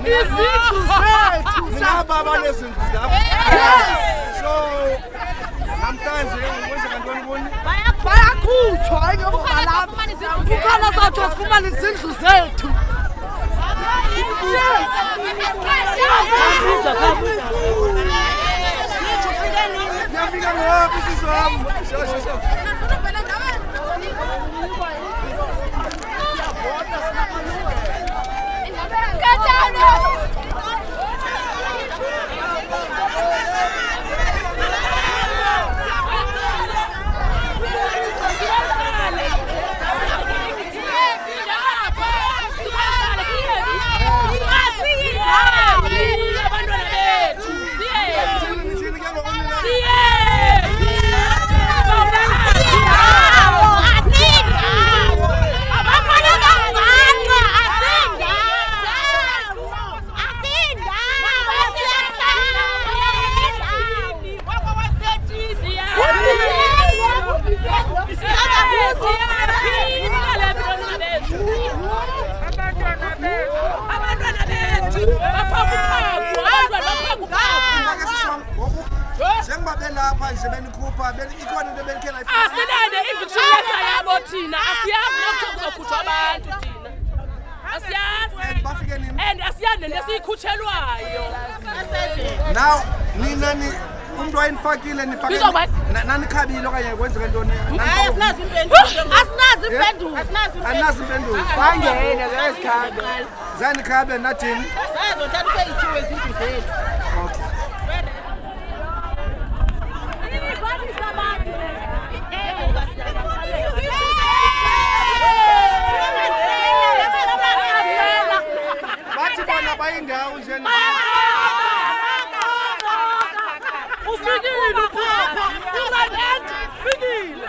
izindlu zethu nababa nezindlu zabo. So namhlanje ukwenza kantoni kuni? Bayakhutshwa njengoba lapha kukhona sathi sifumane izindlu zethu. Yafika ngoba isizwami. Shasha. Asilende iviction letter yabo thina asiyazi nokuzokhutshwa abantu thina asiyazi and asiyazi nesiyikhutshelwayo now nini umuntu wayinifakile nifakile nani khabile okanye kwenzeka ntoni asinazi impendulo asinazi impendulo Sangene zesikhabe. zani khabe nathini sayazothatha izithiwe izindlu zethu okay bathi bona bayindawo nje ufikile papa uzanethi fikile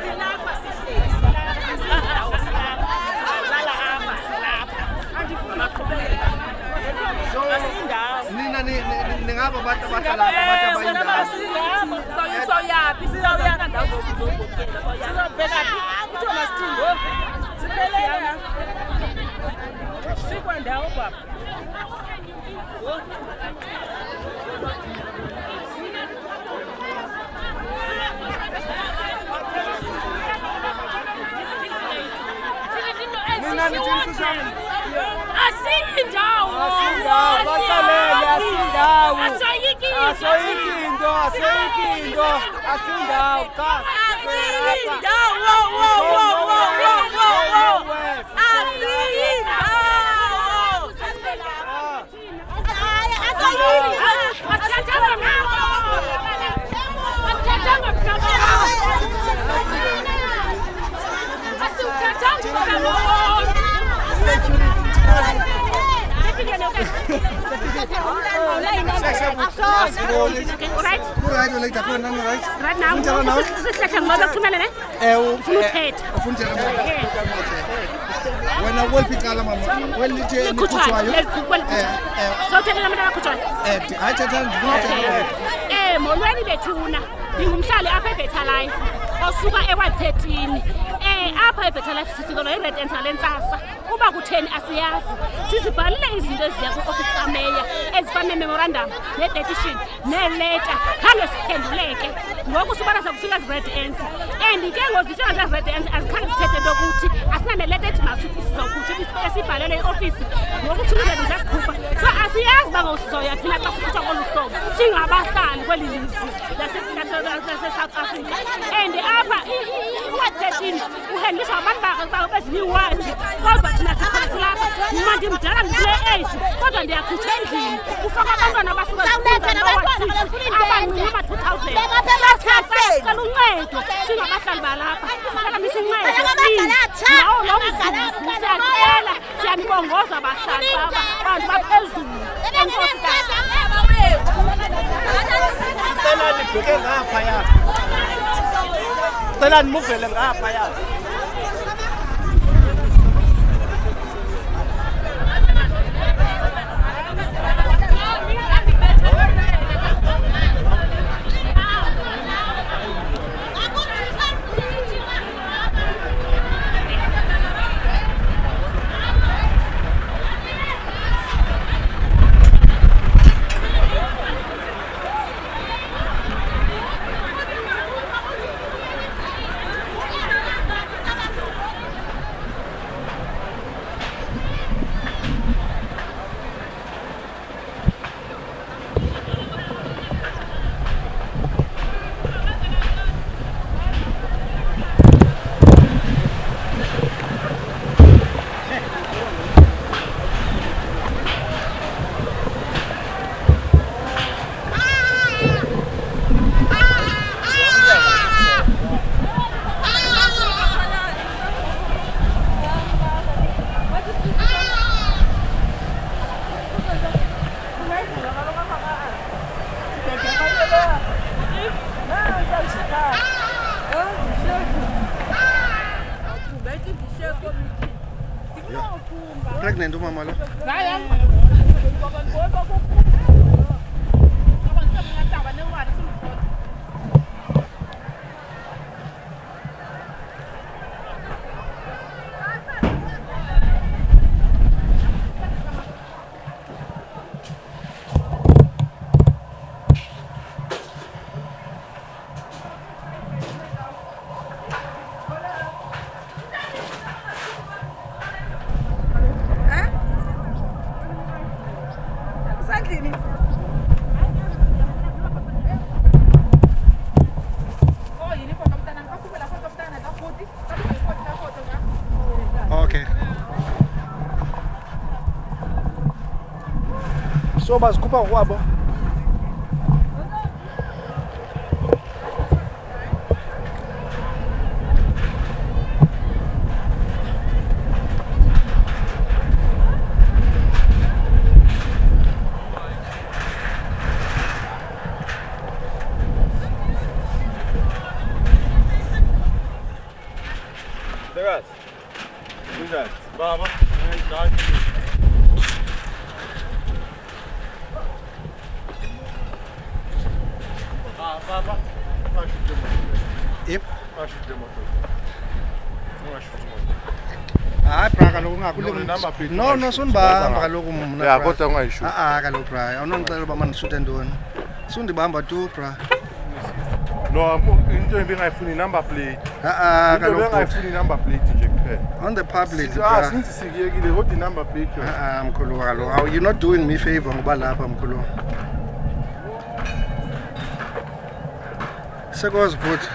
silapha sihlezi silala hamba silapha andifuna qhubeka asindawo nina ningaba abantu abahlala abantu abayindawo soyapi sizawuyana ndawo zokuzobukela sizobheka phi uthoma sithingo siphelele sikwandawo baba nina nithini sisami asindawo Bakalele asindawo. asoyikindo Asindawo ka. Right later khona nani right Right now, sisihlahla ngoba kuthumela ne? Ufuna uthetha. ufuna wena welipicala mama welithe Ikhutshwayo. Sawuthethela abantu abakhutshwayo. hayi thetha ndikunothela Molweni bethuna. Ndingumhlali apha eBetter Life. Osuka ewa13. Apha eBetter Life sifikela iRed Enter lentsasa. Uba kutheni asiyazi. Sizibhalile izinto eziya ku-office kameya ezifana nememorandum, ne-petition, ne-letter. Khange siphenduleke. Ngoku sibona sakufika zi-Red Ends. And ke ngozifika nje zi-Red Ends azikhange sithethe lokuthi asinane-letter ethi masizokhutshwa esibhalele i-office. Ngoku thulile ngasikhupha. So asiyazi ba ngosizoya thina xa sikhutshwa kolu hlobo. Singabahlali kweli lizwe lase-South Africa. And apha uwa13 uhendisha abantu bezinye iwadi. Kodwa thina sikhona silapha. Mna ndimdala ndikule age. Kodwa ndiyakhutshwa endlini. Kufaka abantwana abasuka abancinci ama-2000. Sicela uncedo singabahlali balapha. Sicela nisincedo. Nawo lo mzuzu siyacela siyanibongoza abahlali baba. Bantu baphezulu. Enkosikazi. cela nibheke ngaphaya cela nimuvele ngaphaya pregnant umama lo. Okay. So bazikhupha ngokwabo. Baba, Yep. Hayi bra kaloku ungakhuleki. No sundibamba kaloku mna. Ya kodwa ungayisho. Kaloku bra. Awunondicela uba mandishute ntoni. Sundibamba tu bra. No, into ebengayifuni number plate. Kaloku bengayifuni number plate nje kuphela. On the public bra. Since sikiyekile kodwa number plate yona. Mkhulu kaloku. You're not doing me favor ngoba lapha mkhulu. Sekozi bhuti.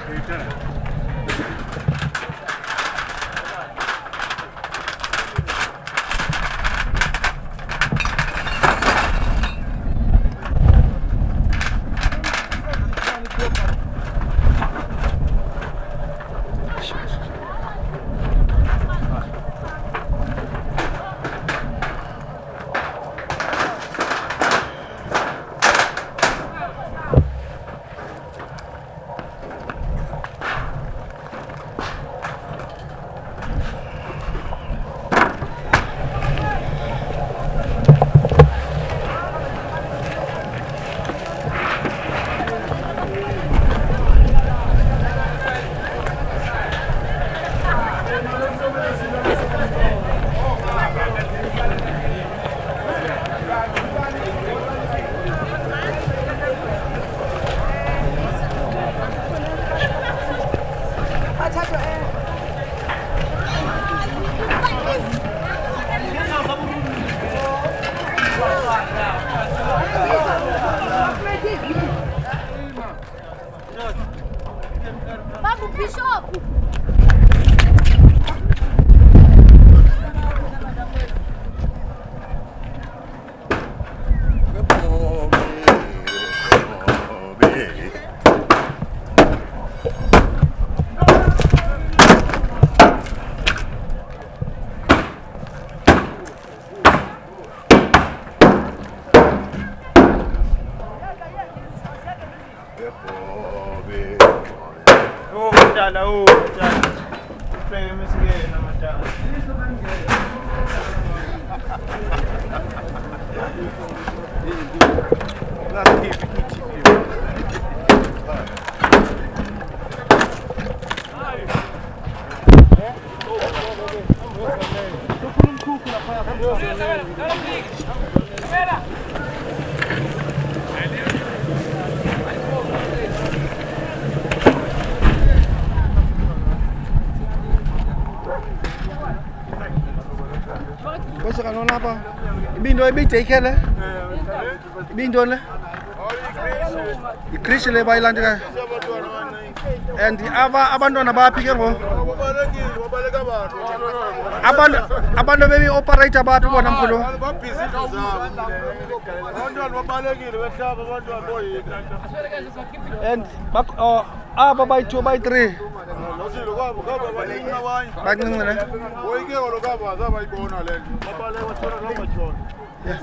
Ibindo ibitake le. Ibindo le. Ikrisi le bayilandela. And abantwana baphike ngo. Abantu bebi operator bathi bona mkhulu. And aba bayi2 bayi3. Bancane. Oyike olokaba zabayibona le. Babale wasona lomajona. Yes.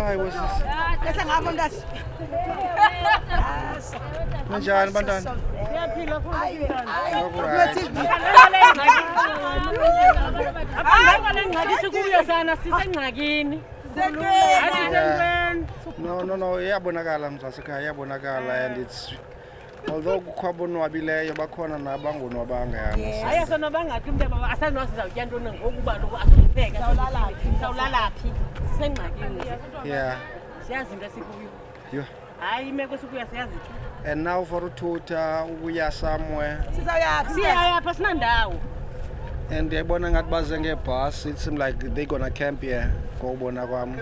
Hayi wesisi. Bese ngapho ndathi. Njani bantwana? Siyaphila futhi. No, iyabonakala mzasekhaya, iyabonakala and it's although kukho abonwabileyo bakhona nabangonwabanga yana. Hayi sonwabangathi umntu baba asanwazi zawutya ntoni ngokuba lokho asipheka. Sawulalaphi? Sisengxakini. Yeah. Siyazi into esikuyo. Yo. Hayi imeko sikuya siyazi. And now for uthutha ukuya somewhere. Siyapha sinandawo. And ndiyabona ngathi baze ngebus. It seems like they gonna camp here ngokubona kwami.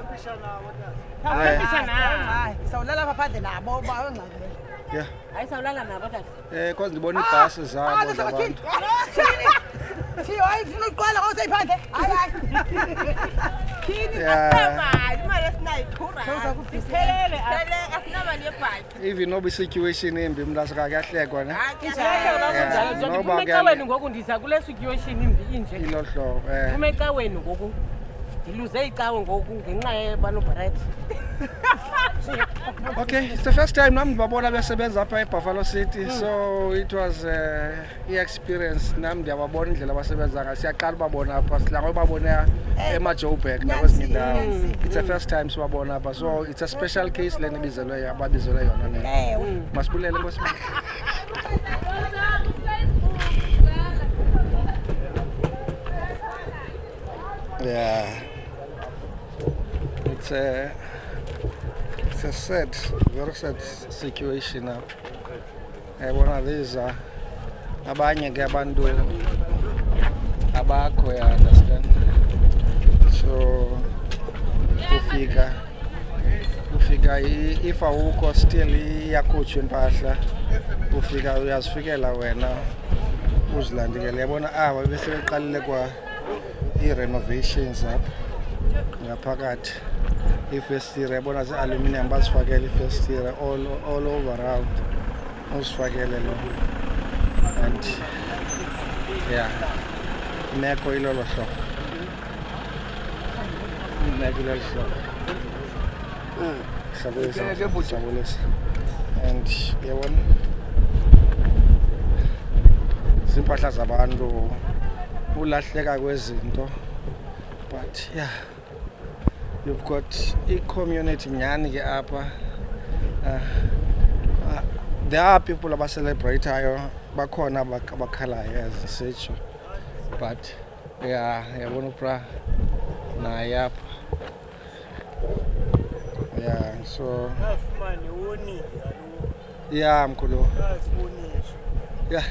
Hayi, sawulala phandle nabo bawengxakile. Yeah. Hayi sawulala nabo tata. Because ndibona ibhasi zabo zabantu. Thiyo ayifuna uqala awusayiphandle. Hayi. Imali esinayo ikhura. Siphelele asinamali yebhaki. Even nobe situation embi mntase akahlekwa ne. Noba ecaweni ngoku ndiza kule situation imbi inje. Ilohlo Uma ecaweni ngoku ndiluze icawe ngoku ngenxa yebano Barrett. Okay, it's the first time nami ndibabona besebenza apha eBuffalo City, so it was i-experience nami ndiyababona indlela abasebenza ngayo. Siyaqala ubabona apha sidla ubabona emaJoburg nakwezinye indawo. It's the first time sibabona apha, so it's a special case lena ibizelwe ababizelwe yona le. Masibulele Nkosi. Yeah. It's a very sad situation now. One of these abanye ke abantu abakho ya understand. So ufika if awukho still iyakhutshwa impahla ufika uyazifikela wena uzilandikele yabona bese beqalile kwa i-renovations apha ngaphakathi. Ifestire yabona ze-aluminium bazifakele ifestire all over around uzifakele lo and yeah imeko ilolo hlobo sabulisa and yabona zimpahla zabantu ulahleka kwezinto but yeah you've got i-community nyani ke apha. There are people abacelebratayo bakhona abakhalayo as such but yeah yabona upra naye apha yeah so yeah mkhulu yeah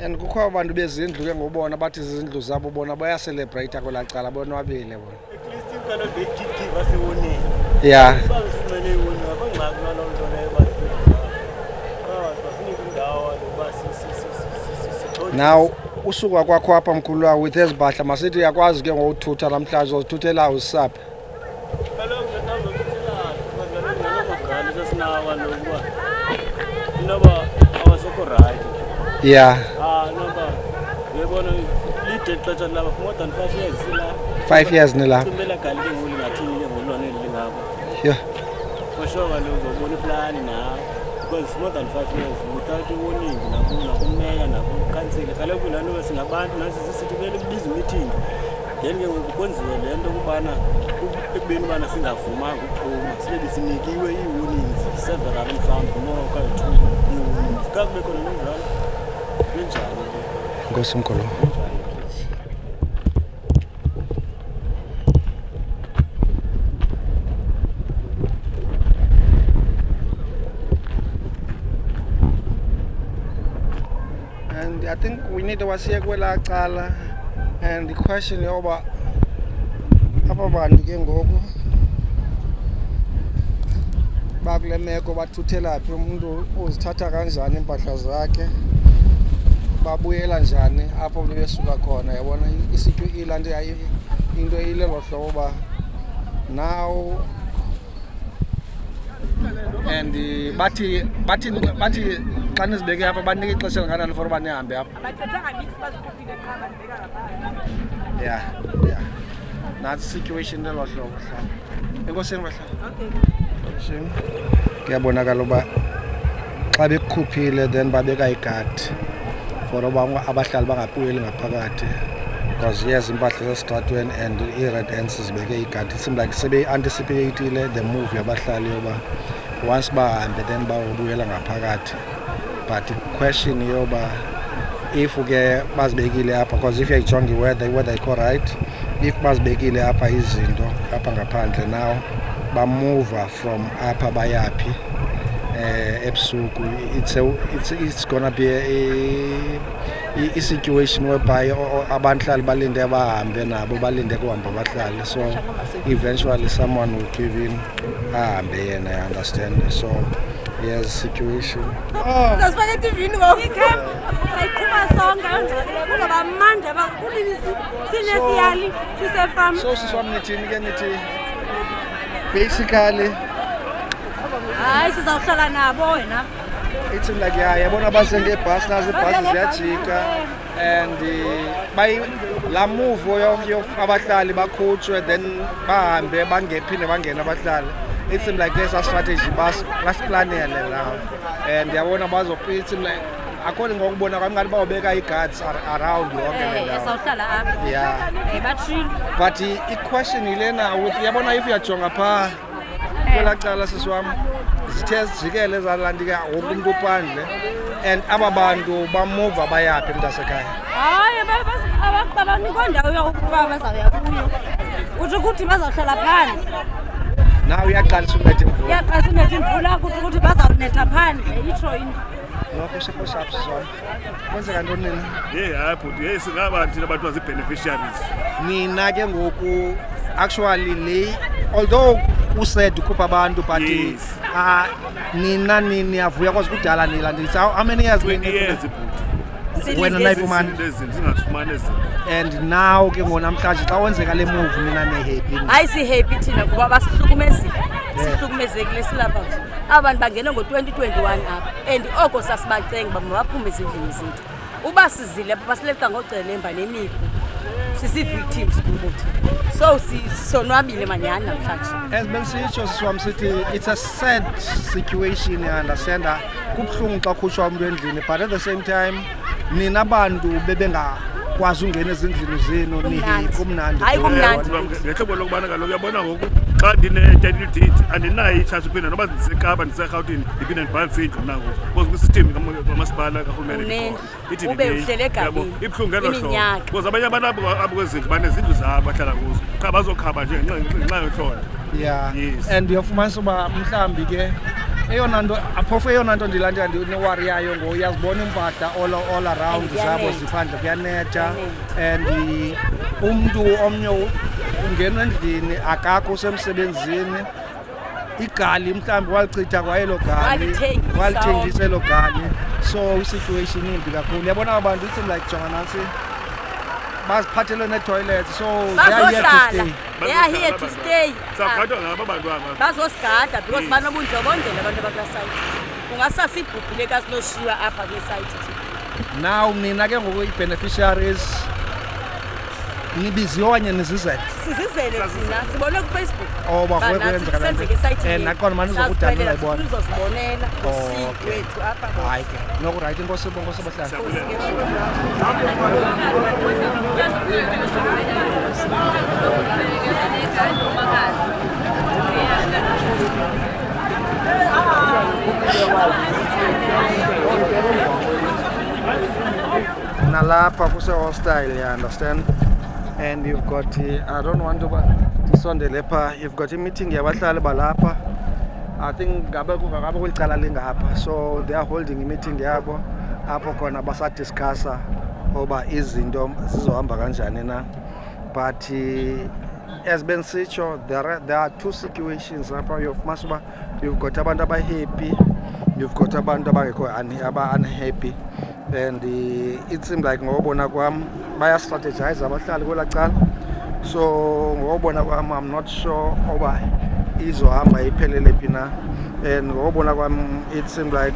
and kukho abantu bezindlu ke ngobona bathi izindlu zabo bona bayacelebrate kwelacala bonwabile bona at least ingalo beGG basewonini yeah basifumene iwoni abangxaki nalo nto leyo basinike indawo now usuka kwakho apha mkhulu with ezibahla masithi uyakwazi ke ngokuthutha namhlanje uzithuthela usapha kaloku njengazokuthela bazalengalo sasinawa lokuba inoba awasekho right yeah noba uyabona lide xesha laba more than 5 years sila 5 years nila kumele gali ke ngoli ngathini ke ngolwane lingabo yeah for sure kaloku ubona iplan na because more than 5 years without warning nakumeya nakukansile kaloku lana singabantu nasi sisithi kumele kubiza meeting then ke ukwenziwe lento kubana ekubeni bana singavumanga ukuphuma sibe sinikiwe i-warnings several mhlawumbe more ka-2 i-warnings kakube khona nomdlalo kunjalo ke Nkosi mkhulu. And I think we need to wasiye kwela cala and the question yoba aba bantu ke ngoku bakule meko bathuthela phi umuntu uzithatha kanjani impahla zakhe babuyela njani apho besuka khona yabona isithu ilandi into ilelo hlobo now and bathi xa nizibeke apha banike ixesha linganani for banihambe apha Abathethanga nithi bazikuphinga qha bandibeka ngapha. yeah That's situation lelo hlobo hlala. Enkosini bahlala. Okay. Kuyabonakala uba xa bekukhuphile then babeka igadi for oba abahlali bangapuyeli ngaphakathi because yes impahla zesitratweni and i-red ants zibeke igadi. It seems like sebe-anticipateile the move yabahlali yoba once bahambe then bawubuyela ngaphakathi. But the question yoba if uke bazibekile apha because if yayijonga i-weather ikho right, if bazibekile apha izinto apha ngaphandle now bamove from apha bayaphi ebusuku, it's gonna be a situation whereby abahlali balinde bahambe nabo balinde kuhamba abahlali, so eventually someone will give in ahambe yena, I understand. So yes, situation. Zasifaka eTV-ni ngoku. Sayiqhuba sonke kuzoba mandi abakulisi sinesiyali sisefama. So siswami nithini ke nithi basically hayi sizawuhlala nabo wena. It's like yabona basengebhasi nazo ibhasi ziyajika and la move yo abahlali bakhutshwe then bahambe bangephinde bangena abahlali. It seems like there's a strategy basiplanele now and yabona bazophi, it seems like according ngokubona kwami ngathi bawubeka i-guards around yonke le ndawo. Sawuhlala apha. Yeah. Bathini. But i-question ilena ukuthi yabona if uyajonga phaa kwela cala sisiwami zithe zijikele zalandika wonke umuntu uphandle and aba bantu bamove bayaphi mntasekhaya. Hayi abanikho ndawo yokuba bazawuya kuyo. Kuthi ukuthi bazawuhlala phandle. Now uyaqalisa ukunetha imvula. Uyaqalisa ukunetha imvula kuthi bazawunetha phandle itsho into. Lokho sisaphi siswami. Kwenzeka ntoni nina? Hayi bhuti, singaba thina abantu bazi-beneficiaries. Nina ke ngoku actually le although usaid ukhupha abantu but yes. Nina niyavuya kwazi kudala nilandisa. How many years bhuti? Wena nayifumana singafumana ezinto. And now ke ngonamhlanje xa wenzeka le move nina ne-happy. Hayi si-happy thina kuba basihlukumezile. Sihlukumezekile silapha. Abantu bangene ngo-2021 apha and oko sasibacenga uba mabaphume ezindlini zethu. Uba sizile apha basileqa ngocelemba nemipu. Sisi-victims kubo thina. So sisonwabile manyani namhlanje. As bensitsho siswami sithi it's a sad situation, I understand. Kubuhlungu xa khutshwa umuntu endlini but at the same time nina abantu bebengakwazi ungena ezindlini zenu kumnandi. Hayi kumnandi. Ngehlobo lokubana kaloku uyabona ngoku xa ndine-title deed andinayo itshansi uphinda noba ndisekapa ndiserhawutini ndiphinde ndibhalise indlu nangoku because kwisistem kamasipala karhulumente ube uhlele egabini ibuhlungu ngelo hlobo because abanye abantu abo kwezindlu banezindlu zabo bahlala kuzo qha bazokhaba nje ngenxa yohlolo. Yeah. Yes. And uyafumanisa uba mhlawumbi ke eyona nto aphofu eyona nto ndilandela ndineworry yayo uyazibona impahla all around zabo ziphandle kuyanetha and umntu omnye ungena endlini akakho usemsebenzini, igali mhlawumbi walichitha kwayelo gali walithengisa elo gali, so i-situation imbi kakhulu. Yabona abantu it's like jonga nansi baziphathele ne-toilets, so they are here to stay. Sagadwa ngabo abantu aba. Bazosigada because banobundlobongela abantu abakula site. Kungasasibhubhile kasiloshiwa apha kule site. Now nina ke ngoku i-beneficiaries nibiziwe okanye nizizele? Sizizele thina sibone ku-Facebook. Oh bafwe kwenzeka la nto. Nakhona mani uzokudala uyayibona. Sizozibonela usiko wethu apha. Hayi ke nokuright inkosi bahlala. Nalapha kuse-hostile, you understand? And you've got, I don't want to disondele pha, you've got a meeting yabahlali balapha. I think ngabe kulicala lingapha, so they are holding a meeting yabo apho khona basadiscussa oba izinto zizohamba kanjani na. But as bensitsho, there are two situations apha. You've got abantu abahappy, you've got abantu abangekho unhappy. And it seems like ngobona kwam baya-strategize abahlali kwela cala, so ngobona kwam I'm not sure oba izohamba iphelele phi na. And ngobona kwam it seems like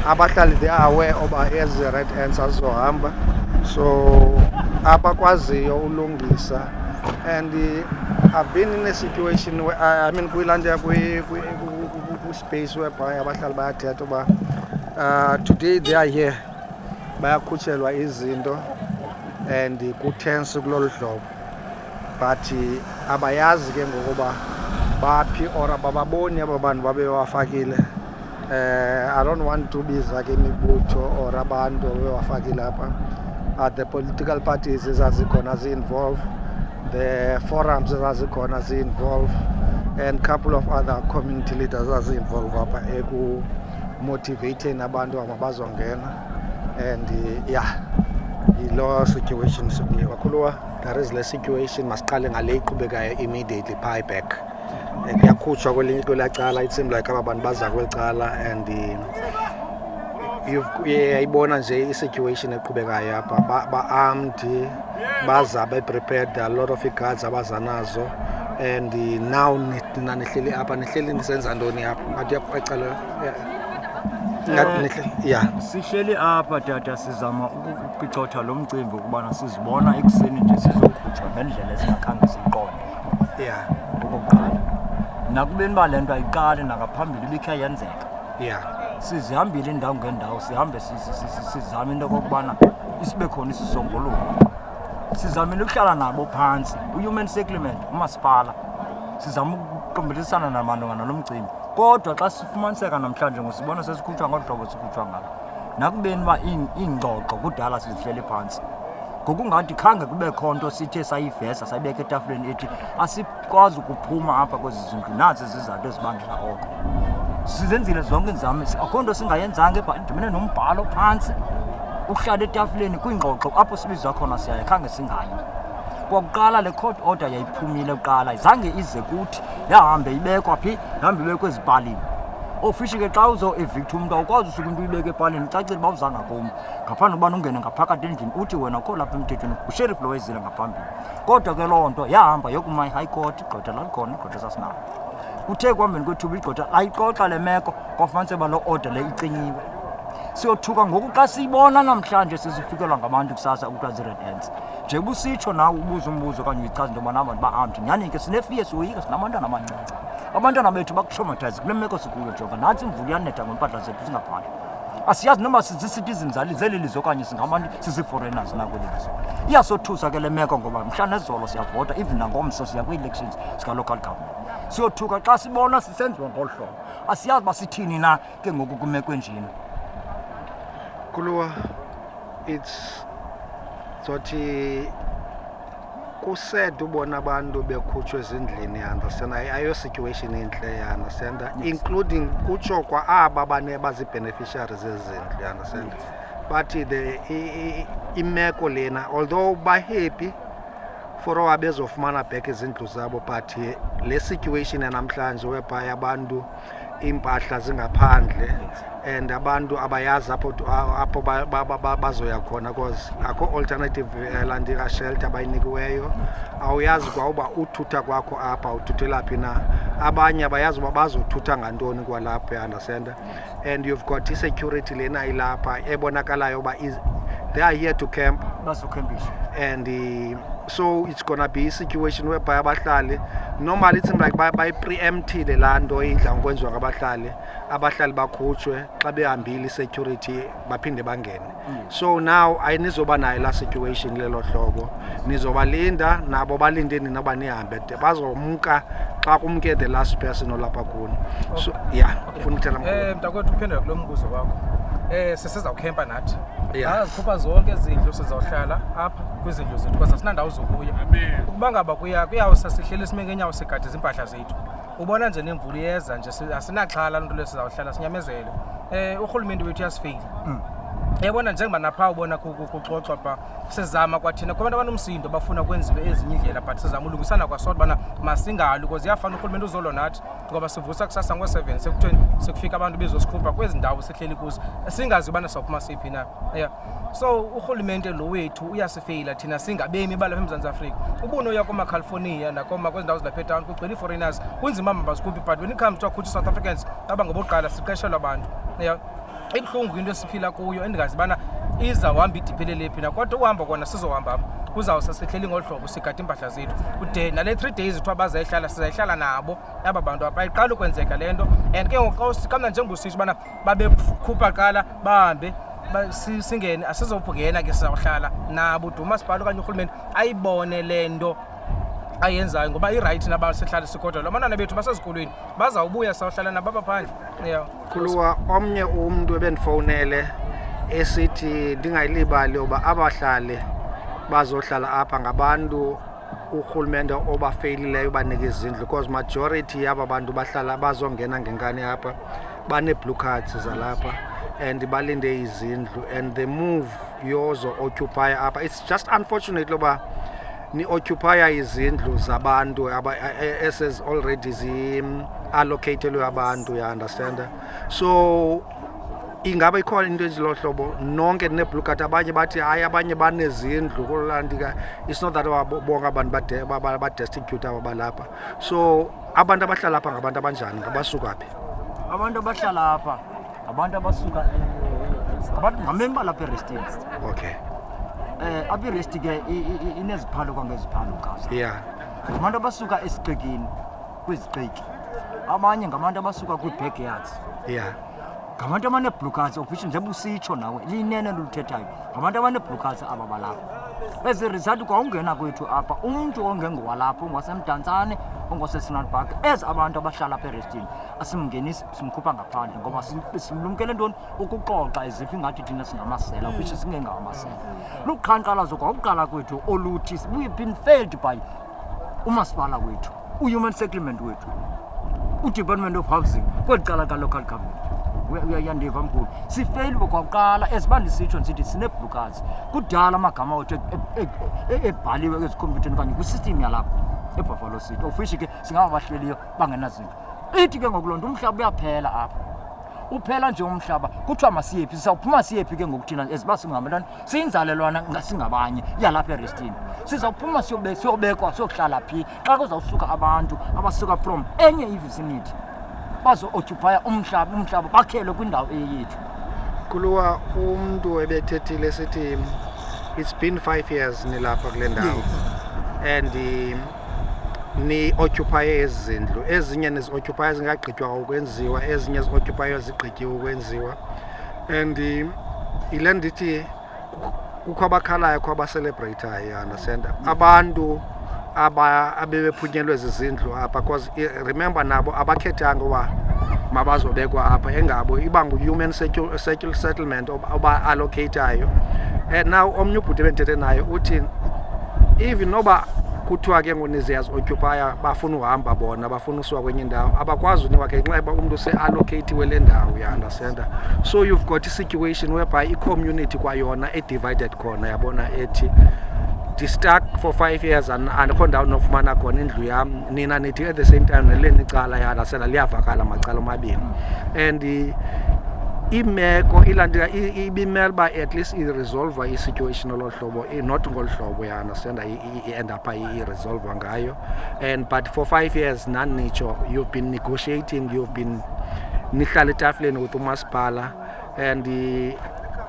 abahlali they are aware oba as the red ants azohamba, so abakwaziyo ulungisa And I've been in a situation where I mean kuyilanda space whereby abahlali bayathetha uba today they are here bayakhutshelwa izinto and kutense kulolu hlobo but abayazi ke ngokuba baphi or abababoni aba bantu babewafakile. I don't want to biza ke imibutho or abantu abewafakile apha. The political parties ezazikhona zi-involved, the forums ezazikhona zi-involved, and couple of other community leaders ezazi-involved apha motivating abantu abazongena. And yilo situation wakhulwa there is less situation masiqale ngale iqhubekayo immediately pie back kuyakhutshwa kwelacala. It seems like abantu baza kwelicala and yayibona nje i-situation eqhubekayo apha ba-armed baza be-prepared a lot of guards abaza nazo and now nina nihleli apha nihleli nisenza ntoni apha ngathi yacala sihleli apha tata sizama ukuphicotha lo mcimbi ukubana sizibona ekuseni nje sizokhutshwa ngendlela esingakhange siqonde okokuqala nakubeni ba le nto ayiqali nangaphambili ibikhe yenzeka sizihambile indawo ngendawo sihambe sizama into okokubana isibe khona isisombululo sizamile ukuhlala nabo phantsi uhuman settlement umasipala sizama ukuqombelisana namalunga nalo mcimbi kodwa xa sifumaniseka namhlanje ngosibona sesikhutshwa ngohlobo sikhutshwa ngalo nakubeni ba ingxoxo kudala sizihlele phantsi ngokungathi khange kube khonto sithe sayivesa sayibeka etafuleni ethi asikwazi ukuphuma apha kwezi zinto nazi izizathu ezibangela oko sizenzile zonke inzame akho nto singayenzanga ebhadimene nombhalo phantsi uhlala etafuleni kwingxoxo apho sibiza khona siyaye khange singayi kwakuqala le court order yayiphumile uqala izange ize kuthi yahambe ibekwa phi yahambe ibekwe ezipalini official ke xa uzo evict umuntu awukwazi usuku into uyibeke epalini cacile bawuzanga kum ngaphandle ubani ungene ngaphakathi endlini uthi wena ukho lapha emthethweni usheriff lo wezile ngaphambili kodwa ke loo nto yahamba yokuma high court igqotha lalikhona igqotha sasinalo uthe kwambeni kwethuba igqotha ayixoxa le meko kwafumanise ba lo order le icinyiwe siyothuka ngoku xa siyibona namhlanje sizifikelwa ngabantu kusasa ukuthiwa zi-red hands nje busitsho nawe ubuza umbuzo okanye uyichaza into yobana abantu ba-armed nyhani ke sinefiye siwoyika sinabantwana abancinci abantwana bethu bakutraumatise kule meko sikuyo jonga nantsi imvula iyanetha ngempahla zethu singaphandle asiyazi noma sizi-citizens zeli lizwe okanye singabantu sisi-foreigners nakweli lizwe iyasothusa ke le meko ngoba mhla nezolo siyavota even nangomso siya kwii-elections zika-local government siyothuka xa sibona sisenziwa ngolu hlobo asiyazi uba sithini na ke ngoku kwimeko enjini Kulwa it's zothi kused ubona abantu bekhutshwe ezindlini understand ayo situation enhle understand including kutsho kwa aba bazi beneficiaries ezindlu understand but the imeko lena although ba happy for abezofumana back izindlu zabo but le situation namhlanje whereby abantu impahla zingaphandle and abantu abayazi apho bazoya khona because akho alternative landira shelter bayinikiweyo awuyazi kwauba uthutha kwakho apha uthuthela phi na abanye abayazi uba bazothutha ngantoni kwalapha understand and you've got security lena ilapha ebonakalayo uba they are here to camp bazokempisha and so it's gonna be a situation whereby abahlali normally it seems like by preempted laa nto idla ngokwenziwa abahlali bakhutshwe xa behambile security baphinde bangene so now ayinizoba nayo la situation lelo hlobo nizobalinda nabo balinde nina banihambe bazomka xa kumke the last person olapha kuni so ufuna ukuthela mntakwethu uphendula kulo mbuzo wakho sisizawukhempa nathi azikhupha zonke izindlu sizawuhlala apha kwizindlu zethu because asinandawo zokuya ukuba ngaba kuyawusa sihlele simeke enyawo sigade izimpahla zethu ubona nje nemvula iyeza nje asinaxhala lonto lesizawuhlala sinyamezele urhulumente wethu yasifeyila yabona njengoba napha ubona kuxoxwa pha sizama kwathina kubantu abanomsindo bafuna kwenziwe ezinye indlela but sizama ulungisana kwasodwa bana masingali because iyafana urhulumente uzolo nathi ngoba sivusa kusasa ngo7 sekutheni sekufika abantu bezosikhupha kwezi ndawo sihleli kuzo singazi ubana sawuphuma siphi na so urhulumente lo wethu uyasifeyila thina singabemi balapha eMzantsi Afrika ubuno uya kuma-California nakoma kwezi ndawo zilapha etown kugcwele ii-foreigners kunzima mabazikhuphi but when it comes to akuthi South Africans abangobokuqala siqeshelwa abantu ibuhlungu into esiphila kuyo endingazi bana izawuhamba iphelele phi na kodwa uhamba kona sizohamba apha kuzawusa sihleli ngolhlobo sigada impahla zethu ude nale 3 days kuthiwa bazayihlala sizayihlala nabo aba bantu apha ayiqala ukwenzeka le nto and ke ngoku kamna njengosisho ubana babekhupha qala bahambe singene asizopungena ke sizawuhlala nabo umasipala okanye urhulumente ayibone le nto ayenzayo ngoba i-right nabasihlala sikodwa lo abantwana bethu basezikolweni bazawubuya sawuhlala nabo abaphandle khuluwa omnye umntu ebendifowunele esithi ndingayilibali yoba abahlali bazohlala apha ngabantu urhulumente obafeyilileyo banika izindlu because majority yaba bantu bahlala bazongena ngenkani apha bane-blue cards zalapha and balinde izindlu and the move yozo occupy apha it's just unfortunate loba ni occupy izindlu zabantu as already zi-allocated abantu you understand so ingaba ikhona into ezilo hlobo nonke ne-blue card abanye bathi hayi abanye banezindlu kulandika it's not that bonke abantu ba-destitute aba balapha so abantu abahlala apha ngabantu abanjani ngabasuka phi abantu abahlala apha abantu abasuka abantu ngamemba lapha eRestin okay apha iResti ke ineziphalo kwangeziphalo kasi yeah abantu abasuka esigqikini kwizigqiki abanye ngabantu abasuka kwi-backyards yeah ngabantu abane-blue cards official njengoba usitsho nawe linene luluthethayo ngabantu abane-blue cards aba balapha ezi result kwawungena kwethu apha umntu ongengowalapho ongwasemdantsane ongwaseSnail Park ezi abantu abahlala apha eRestin asimngenisi simkhupha ngaphandle ngoba simlumkele ntoni ukuxoxa ezifi ngathi thina singamasela official singengawamasela luqhankqalazo kwawuqala kwethu oluthi we've been failed by umasipala wethu uhuman settlement wethu uDepartment of Housing kwecala ka-local government uyandiva mkhulu sifeyili bokwaqala ezibandisitsho nsithi sine-blue cards kudala amagama wethu ebhaliwe ezikhompyutheni okanye kwisystem yalapho eBuffalo City official ke singababahleliyo bangenazinto ithi ke ngokuloo nto umhlaba uyaphela apha uphela nje umhlaba kuthiwa masiyephi sizawuphuma siyephi ke ngokuthina eziba singabantwana siyinzalelwana ngasingabanye yalapha eRestin sizawuphuma siyobekwa siyohlala phi xa kuzawusuka abantu abasuka from enye ivicinity bazo-occupy umhlaba bakhelwe kwindawo eyethu khuluwa umntu ebethethile sithi it's been 5 years nilapha kule ndawo and ni-occupy ezindlu ezinye nizi-occupy zingagqitywa ukwenziwa ezinye zi-occupy zigqityiwe ukwenziwa and yile ndithi kukho abakhalayo kho abacelebratayo understand abantu abebephunyelwe zizindlu apha because remember nabo abakhethanga uba mabazobekwa apha engabo iba ngu-human settlement oba-allocatayo now omnye ubhuti ebendithethe naye uthi even noba kuthiwa ke ngoniziyazi-occupya bafuna uhamba bona bafuna usuka kwenye indawo abakwazi unikwa ke nxa umntu se-allocatiwe le ndawo you understand so you've got i-situation whereby i-community kwayona e-divided khona yabona ethi ndi-stuck for 5 years andikho ndawo nofumana khona indlu yam nina nithi at the same time neleni icala yandasela liyavakala macala omabini and imeko ilandika ibimele uba at least iresolve i-situation olo hlobo not ngolu hlobo ya understand i-end up iresolve ngayo and but for 5 years nanitsho you've been negotiating you've been nihlala etafuleni with umasipala and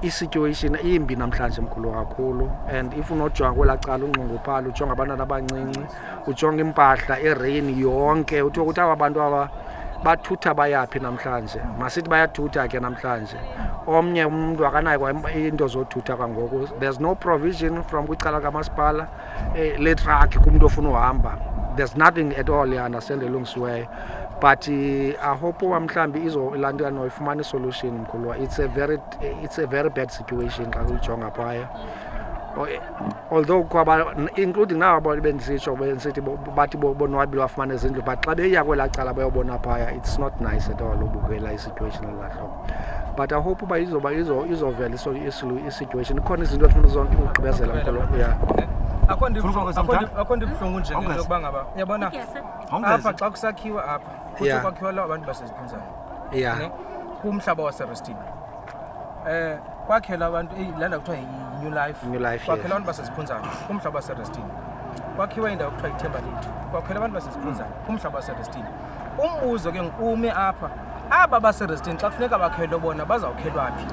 i-situation imbi namhlanje mkhulu kakhulu and if unojonga kwelaa cala unxunguphalo ujonga abantwana abancinci ujonga impahla ereyini yonke uthiwa ukuthi aba bantu aba bathutha bayaphi namhlanje masithi bayathutha ke namhlanje omnye umuntu akanayo into zothutha kwangoku there's no provision from kwicala kamasipala le truck kumuntu ofuna uhamba there's nothing at all you understand elungisiweyo but I hope mhlambi izolandela noyifumana isolution mkhulu it's a very bad situation xa uyijonga phaya although kwaba including nabo bendisitsho bensithi bathi bonwabile bafumana izindlu but xa beya kwelaa cala bayobona phaya it's not nice at all ubukela i-situation elahlobo but I hope uba izovela i-situation ikhona izinto efuna zonke ugqibezela mkhulu ya akho ndibuhlungu njengento yokuba ngaba uyabona apha xa kusakhiwa apha kuthiwa kwakhiwa labo abantu baseziphunzana kumhlaba waseRestin kwakhela abantu landa kuthiwa yi-New Life kwakhela abantu baseziphunzana kumhlaba waseRestin kwakhiwa indawo kuthiwa yiThembalethu kwakhela abantu baseziphunzana kumhlaba waseRestin umbuzo ke ume apha aba baseRestin xa kufuneka bakhelwe bona bazawukhelwa phi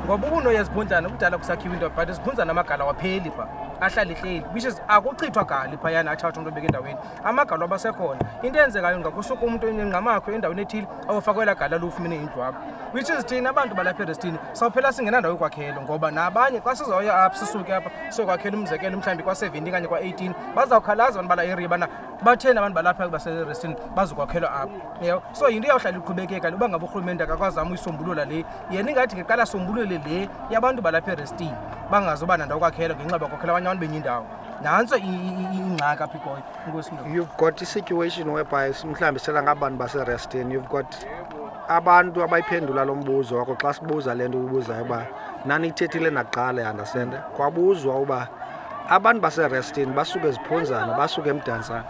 ngoba unoyezibhundlana kudala kusakhiwa into but izibhundlana amagala wapheli pha ahlala ihleli which is akuchithwa gali phayana athathwa umuntu obeka endaweni amagalo abasekhona into eyenzekayo ngakusuka umuntu enqamakho endaweni ethile awufakwela gala lufumene indlu apho which is thina abantu balapha eRestini sawuphela singenandawo yokwakhela ngoba nabanye xa sizoya apha sisuke apha sokwakhela umzekelo mhlawumbi kwa-17 kanye kwa-18 bazawukhalaza abantu bala area bana batheni abantu balapha baseRestini bazokwakhelwa apha yebo so yinto iyawuhlala iqhubekeka uba ngabe urhulumente akakwazama uyisombulula le yena ingathi ngeqala sombulule le yabantu balapha eRestini bangazoba nandawo kwakhela ngenxa bakwakhela abanye abantu benye indawo nanso ingxaki apha ikoyo inkosi. You've got a situation whereby mhlawumbi sela ngabantu baseRestini you've got abantu abayiphendula lo mbuzo wakho xa sibuza le nto uyibuzayo uba nani ithethile nakuqala understand kwabuzwa uba abantu baseRestini basuke eziphunzana basuke eMdantsane.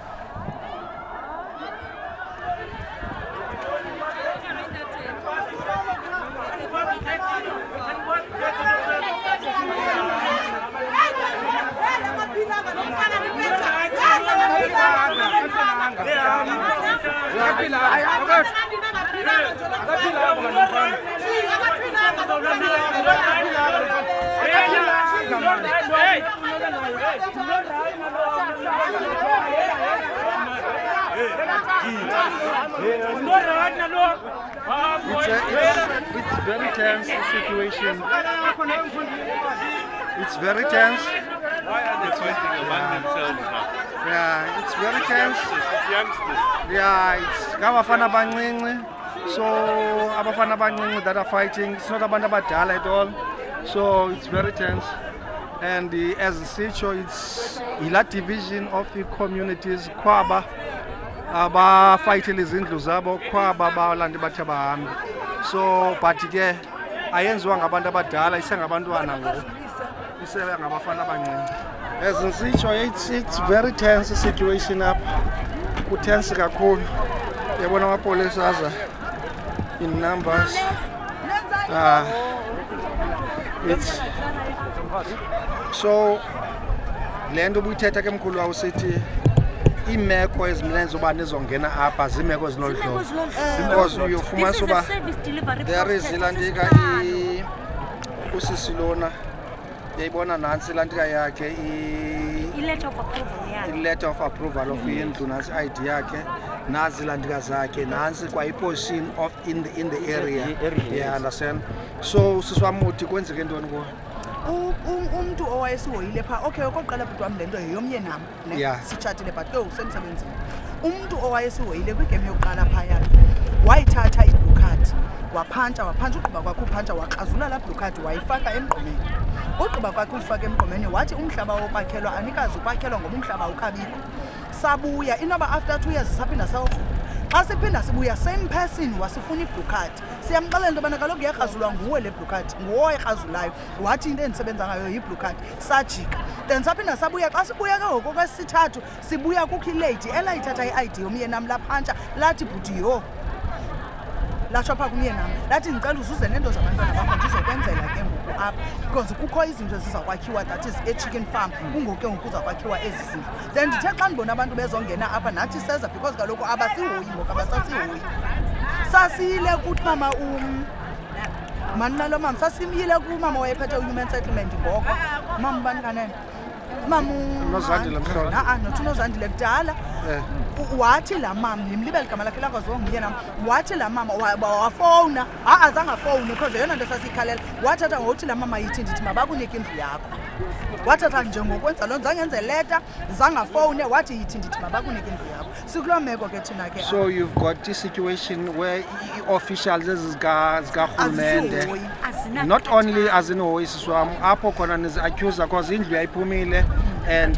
It's very tense situation. It's very tense. Why are they fighting among themselves now? Yeah, it's very tense. It's youngsters. Yeah, it's abafana abancinci. So abafana abancinci that are fighting. It's not abantu abadala at all. So it's very tense. And as a sitio, it's ila division of the communities. Kwaba abafayithela izindlu zabo, kwaba balandi bathi abahambi. So but ke ayenziwa ngabantu abadala isengabantwana ngoku. Isengabafana abancinci. As a sitio, it's very tense situation up. Kutense kakhulu. Yabona amapolice aza in numbers. It's so lento buyithetha ke mkhulu awusithi imeko ezimlenze uba nizongena apha zimeko ezinoludlo because uyofumanisa uba there is ilantika usisi lona yayibona nansi ilantika yakhe i-letter of approval of indlu nansi i-ID yakhe nazi ilantika zakhe nansi kwayi-position of in the area yeah understand so siswamuthi kwenzeke ntoni kuwo umuntu owayesihoyile pha okay okokuqala bhuti wami lento yeyomnye nam sitshatile but ke usemsebenzini umuntu owayesihoyile kwigame yokuqala phaya wayithatha i-blue card waphantsa ugqiba kwakhe uphantsa wakrazula laa blue card wayifaka emgqomeni ugqiba kwakhe uyifaka emgqomeni wathi umhlaba wokwakhelwa anikazi ukwakhelwa ngoba umhlaba awukabikho sabuya inoba after 2 years saphinda sawufuna xa siphinda sibuya same person wasifuna i-blue card siyamxelela into yobana kaloku yakrazulwa nguwe le blue card nguwo wayekrazulayo wathi into endisebenza ngayo yi-blue card sajika then saphinda sabuya xa sibuya ke ngoko kwesithathu sibuya kukho ilady elayithatha i-ID yomye nam laphantsha lathi bhuti yho latsho phaa kumye nam lathi ndicela uzuze neento zabantwana bakho ndizokwenzela ke ngoku apha because kukho izinto ezizakwakhiwa that is e-chicken farm kungoku ke ngoku uzawkwakhiwa ezi zinto then ndithe xa ndibona abantu bezongena apha nathi seza because kaloku abasihoyi ngoku abasasihoyi sasiyile kuthi mama mani nalo mama sasimyile kumama wayephethe u-human settlement ngoko mama bani kanene mama Nozandile mhlolo nothi unozandile kudala wathi laa mama ndimlibele igama lakhe lakwaziwa ngumye nam wathi laa mama wafowuna azange afowune because yeyona nto sasiyikhalela wathatha ngokuthi laa mama yithi ndithi mabakunike indlu yakho wathatha njengokwenza loo zangenze leta zangafowune wathi yithi ndithi mabakunike indlu yakho sikuloo meko ke thina ke so you've got a situation where officials ezikarhulumente not only azinohoyi siswam apho khona nizi-accuser because indlu yayiphumile and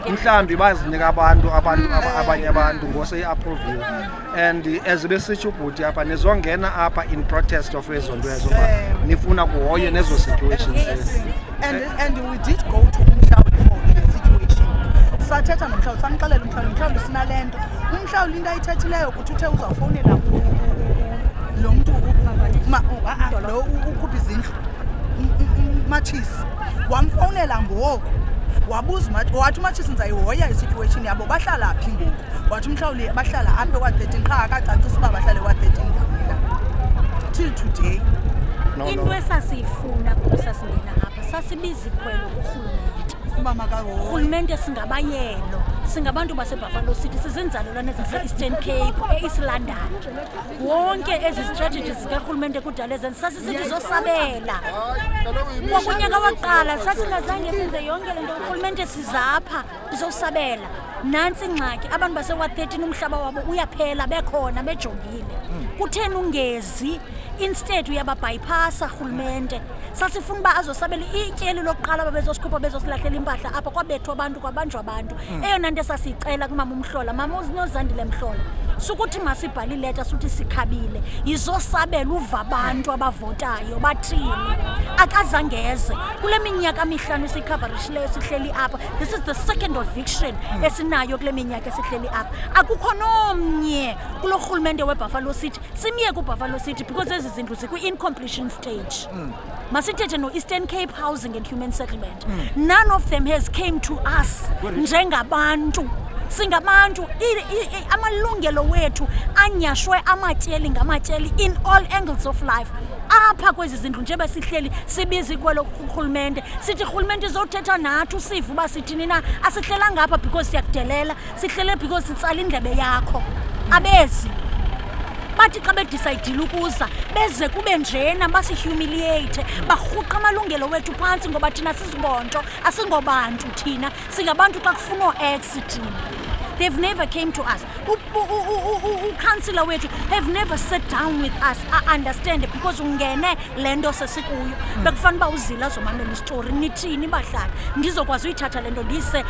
mhlawumbi bazinika abanye abantu ngose-approviwe and ezibesitsho ubhuti apha nizongena apha in protest of ezo nto ezo uba nifuna kuhoye nezo situations and we did go to umhlawuli for the situation sathetha nomhlawuli samxelela umhlawuli sinale nto umhlawuli into ayithethileyo kuthi uthe uzawufowunela lo mntu lo ukhupha izindlu matshisi wamfowunela ngoku wabuza wathi umatshisi ndizayihoya isituation yabo bahlala phi ngoku wathi umhlawuli bahlala apha kwa-13 qha akacacisa uba bahlale kwa-13 till today into esasiyifuna kusasingena apha sasibiza ikhwelo kurhulumente. Urhulumente singabayelo, singabantu baseBuffalo City, sizinzalelwane zase-Eastern Cape, e-East London. Wonke ezi strategies zikarhulumente kudala ezenzi sasisithi zosabela. Kwakunyaka waqala sasingazange senze yonke le nto urhulumente sizapha ndizosabela. Nantsi ingxaki abantu base-113 umhlaba wabo uyaphela bekhona bejongile. Kutheni ungezi instead uyababhayphasa rhulumente. Sasifuna uba azosabela ityeli lokuqala babezosikhupha bezosilahlela impahla apha kwabethwa abantu kwabanjwa abantu. Eyona nto esasiyicela kumama uMhlola, mama uNozandile Mhlola, sukuthi masibhale ileta suthi sikhabile yizosabela uva abantu abavotayo bathini. Akazangeze kule minyaka mihlanu sikhavarishleyo sihleli apha. This is the second eviction esinayo kule minyaka esihleli apha. Akukho nomnye kulo rhulumente weBuffalo City. Simyeke uBuffalo City because ezi zindlu zikwi-incompletion stage. Masithethe no-Eastern Cape Housing and Human Settlement. None of them has came to us njengabantu. Singabantu amalungelo wethu anyashwe amatyeli ngamatyeli in all angles of life. Apha kwezi zindlu njeba sihleli sibiza ikwelo kurhulumente sithi rhulumente izothetha nathi usive uba sithini na asihlelanga apha because siyakudelela sihlele because sitsala indlebe yakho. Abezi bathi xa bedicayidile ukuza beze kube njena basihumiliate barhuqa amalungelo wethu phantsi ngoba thina sizibonto asingobantu thina singabantu xa kufuna o-ex thina. They've never came to us. Councillor wethu have never sat down with us. I understand it because ungene lento sesikuyo. Bekufana ba uzila zomamela istory nithini bahlala. Ndizokwazi uyithatha lento ndise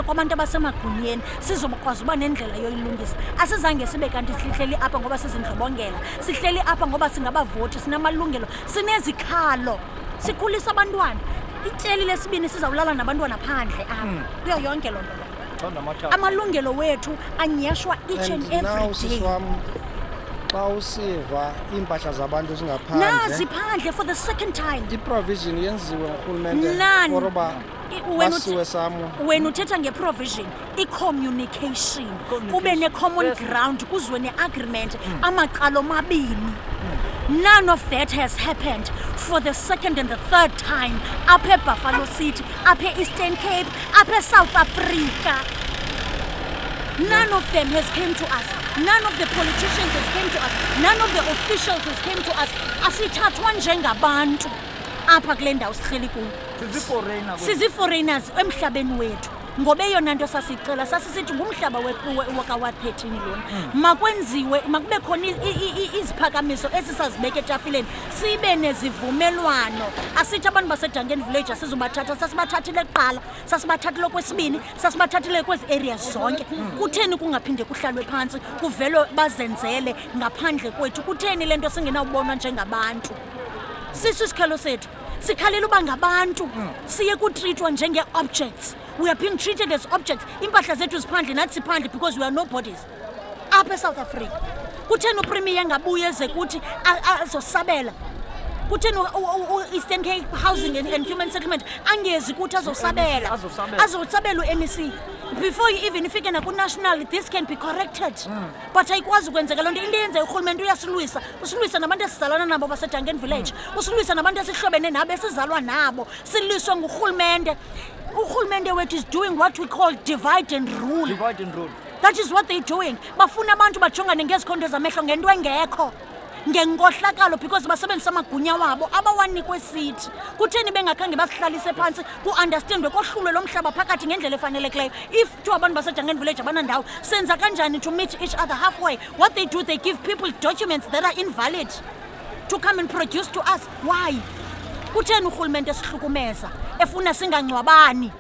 kwabantu abasemagunyeni sizokwazi uba nendlela yoyilungisa. Asizange sibe kanti sihleli apha ngoba sizindlobongela. Sihleli apha ngoba singabavoti sinamalungelo. Sinezikhalo. Sikhulisa abantwana. Ityeli lesibini sizawulala nabantwana phandle apha. Kuyo yonke lonto. Amalungelo wethu anyashwa each and every day. Xa usiva impahla zabantu zingaphandle. Naziphandle for the second time. I-provision yenziwe ngurhulumente for uba basiwe samo. Wena uthetha nge-provision, i-communication, kube ne-common ground, kuzwe ne-agreement, amaqalo mabini. None of that has happened for the second and the third time up at Buffalo City, up at Eastern Cape, up at South Africa. None of them has came to us. None of the politicians has came to us. None of the officials has came to us. Asithathwa njengabantu apha kule ndawo sihleli kuyo. Sizi-foreigners emhlabeni wethu. Ngobe yona nto sasicela sasisithi ngumhlaba waka-113 lona makwenziwe makube khona iziphakamiso esisazibeka etafileni sibe nezivumelwano asithi abantu baseDuncan Village asizobathatha sasibathathile kuqala sasibathathile kwesibini sasibathathile kwezi areas zonke kutheni kungaphinde kuhlalwe phansi kuvelwe bazenzele ngaphandle kwethu kutheni lento singenawubonwa njengabantu sisikhalo sethu sikhalela uba ngabantu siye kutreatwa njenge-objects. We are being treated as objects. Impahla zethu ziphandle nathi siphandle because we are nobodies. Apha eSouth Africa. Kutheni uPremier ngabuye eze kuthi azosabela. Kutheni Eastern Cape Housing and Human Settlement angezi kuthi azosabela. Azosabela u-MEC. Before you even ifike naku-national, this can be corrected. But ayikwazi ukwenzeka loo nto into yenza urhulumente uyasilwisa. Usilwisa nabantu esizalwana nabo baseDuncan Village. Usilwisa nabantu esihlobene nabo esizalwa nabo. Silwiswa ngurhulumente. Urhulumente wethu is doing what we call divide and rule. Divide and rule. That is what they're doing. Bafuna abantu bajongane ngezikhondo zamehlo ngento engekho. Ngenkohlakalo because basebenzisa amagunya wabo abawanikwe sithi. Kutheni bengakhange basihlalise phansi ku-understandwe kohlulwe lomhlaba phakathi ngendlela efanelekileyo. If to abantu baseDuncan Village abanandawo senza kanjani to meet each other halfway? What they do, they give people documents that are invalid to come and produce to us. Why? Kutheni urhulumente sihlukumeza efuna singangcwabani?